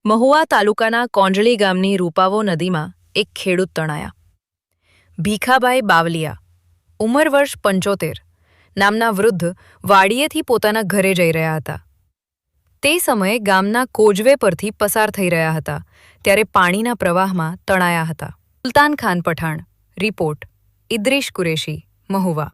મહુવા તાલુકાના કોંજળી ગામની રૂપાવો નદીમાં એક ખેડૂત તણાયા. ભીખાભાઈ બાવલિયા, ઉંમર વર્ષ 75, નામના વૃદ્ધ વાડીએથી પોતાના ઘરે જઈ રહ્યા હતા. તે સમયે ગામના કોજવે પરથી પસાર થઈ રહ્યા હતા ત્યારે પાણીના પ્રવાહમાં તણાયા હતા. સુલતાન ખાન પઠાણ, રિપોર્ટ ઇદ્રીશ કુરેશી, મહુવા.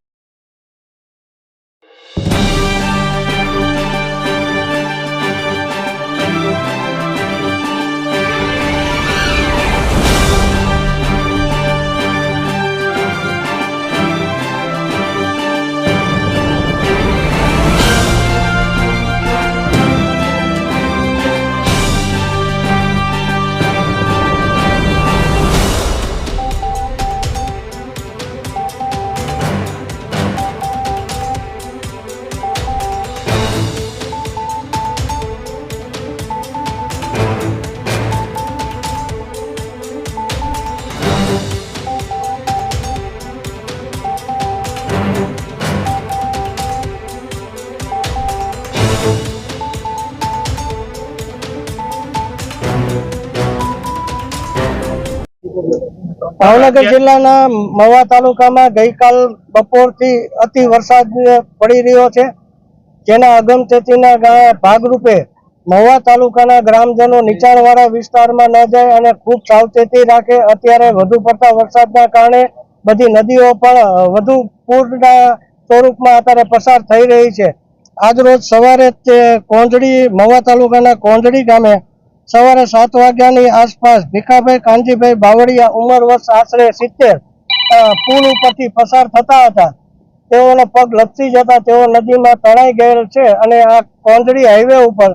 ભાવનગર જિલ્લાના મહુવા તાલુકામાં ગઈકાલ બપોરથી અતિ વરસાદ પડી રહ્યો છે, જેના અગમચેતીના ભાગરૂપે મહુવા તાલુકાના ગ્રામજનો નીચાણવાળા વિસ્તારમાં ન જાય અને ખૂબ સાવચેતી રાખે. અત્યારે વધુ પડતા વરસાદના કારણે બધી નદીઓ પણ વધુ પૂરના સ્વરૂપમાં અત્યારે પસાર થઈ રહી છે. આજરોજ સવારે કોંજળી મહુવા તાલુકાના કોંજળી ગામે સવારે 7 વાગ્યાની આસપાસ ભીખાભાઈ કાનજીભાઈ બાવળિયા, ઉંમર વર્ષ આશરે 70, પુલ ઉપરથી પસાર થતા હતા. તેઓનો પગ લપસી જતા તેઓ નદીમાં તણાઈ ગયેલ છે અને આ કોંજળી હાઈવે ઉપર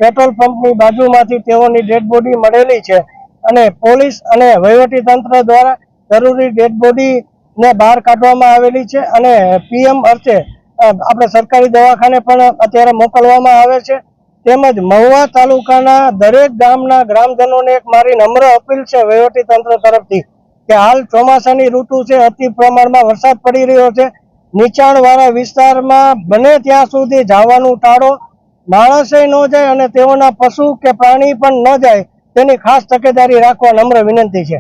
પેટ્રોલ પંપની બાજુમાંથી તેઓની ડેડ બોડી મળેલી છે અને પોલીસ અને વહીવટી તંત્ર દ્વારા જરૂરી ડેડ બોડીને બહાર કાઢવામાં આવેલી છે અને પીએમ અર્થે આપણે સરકારી દવાખાને પણ અત્યારે મોકલવામાં આવે છે. તેમજ મહુવા તાલુકાના દરેક ગામના ગ્રામજનોને એક મારી નમ્ર અપીલ છે વહીવટી તંત્ર તરફથી કે હાલ ચોમાસાની ઋતુ છે, અતિ પ્રમાણમાં વરસાદ પડી રહ્યો છે. નીચાણવાળા વિસ્તારમાં બને ત્યાં સુધી જવાનું ટાળો. માણસે ન જાય અને તેઓના પશુ કે પ્રાણી પણ ન જાય તેની ખાસ તકેદારી રાખવા નમ્ર વિનંતી છે.